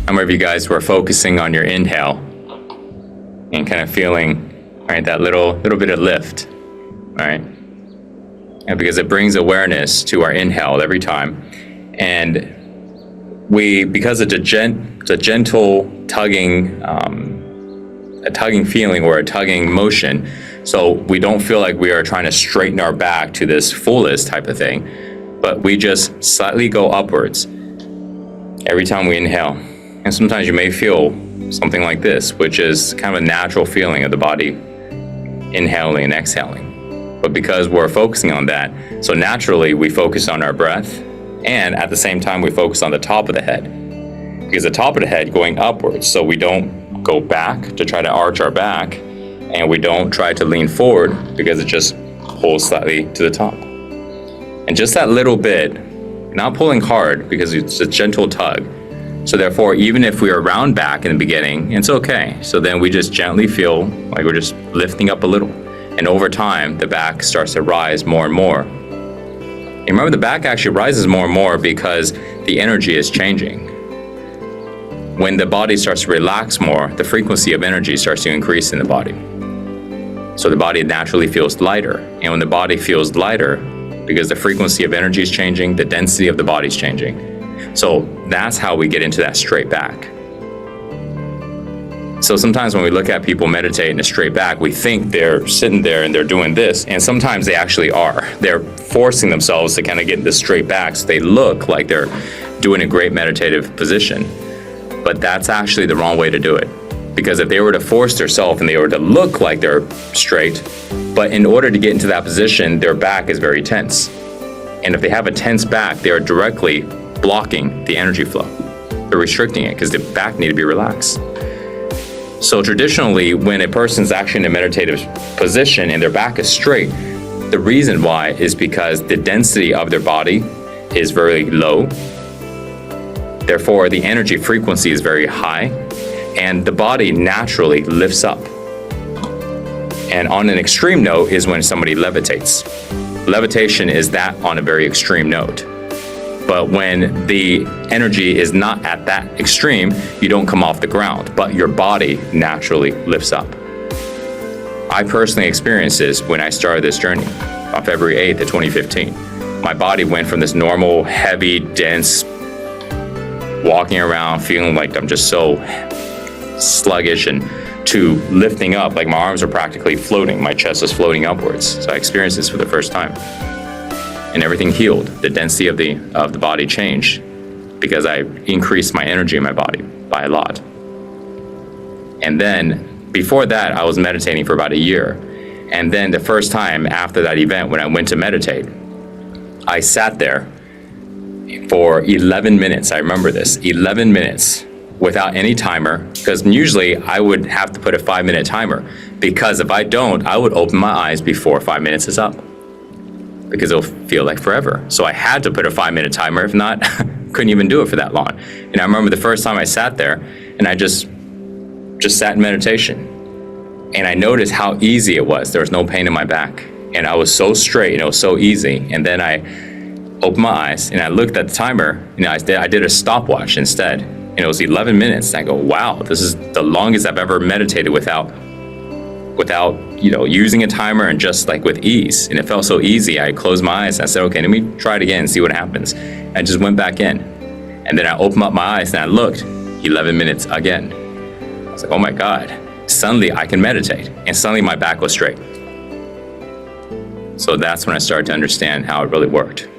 How many of you guys were focusing on your inhale and kind of feeling, right, that little bit of lift, right? And because it brings awareness to our inhale every time. And because it's a gentle tugging, a tugging feeling or a tugging motion, so we don't feel like we are trying to straighten our back to this fullest type of thing, but we just slightly go upwards every time we inhale. And sometimes you may feel something like this, which is kind of a natural feeling of the body inhaling and exhaling. But because we're focusing on that, so naturally we focus on our breath, and at the same time we focus on the top of the head. Because the top of the head going upwards, so we don't go back to try to arch our back, and we don't try to lean forward because it just pulls slightly to the top. And just that little bit, not pulling hard because it's a gentle tug. So therefore, even if we are round back in the beginning, it's okay. So then we just gently feel like we're just lifting up a little. And over time, the back starts to rise more and more. And remember, the back actually rises more and more because the energy is changing. When the body starts to relax more, the frequency of energy starts to increase in the body. So the body naturally feels lighter. And when the body feels lighter, because the frequency of energy is changing, the density of the body is changing. So that's how we get into that straight back. So sometimes when we look at people meditate in a straight back, we think they're sitting there and they're doing this, and sometimes they actually are. They're forcing themselves to kind of get this straight back so they look like they're doing a great meditative position. But that's actually the wrong way to do it. Because if they were to force themselves and they were to look like they're straight, but in order to get into that position, their back is very tense. And if they have a tense back, they are directly blocking the energy flow. They're restricting it because the back need to be relaxed. So traditionally, when a person's actually in a meditative position and their back is straight, the reason why is because the density of their body is very low. Therefore, the energy frequency is very high, and the body naturally lifts up. And on an extreme note is when somebody levitates. Levitation is that on a very extreme note. But when the energy is not at that extreme, you don't come off the ground, but your body naturally lifts up. I personally experienced this when I started this journey on February 8th of 2015. My body went from this normal, heavy, dense, walking around feeling like I'm just so sluggish, and to lifting up, like my arms are practically floating, my chest is floating upwards. So I experienced this for the first time. And everything healed. The density of the body changed because I increased my energy in my body by a lot. And then before that, I was meditating for about a year. And then the first time after that event, when I went to meditate, I sat there for 11 minutes. I remember this, 11 minutes without any timer, because usually I would have to put a 5-minute timer, because if I don't, I would open my eyes before 5 minutes is up, because it'll feel like forever. So I had to put a 5-minute timer. If not, couldn't even do it for that long. And I remember the first time I sat there and I just sat in meditation, and I noticed how easy it was. There was no pain in my back, and I was so straight and it was so easy. And then I opened my eyes and I looked at the timer, and I did a stopwatch instead, and it was 11 minutes. And I go, wow, this is the longest I've ever meditated without using a timer, and just like with ease. And it felt so easy. I closed my eyes and I said, okay, let me try it again and see what happens. I just went back in, and then I opened up my eyes and I looked, 11 minutes again. I was like, oh my God, suddenly I can meditate. And suddenly my back was straight. So that's when I started to understand how it really worked.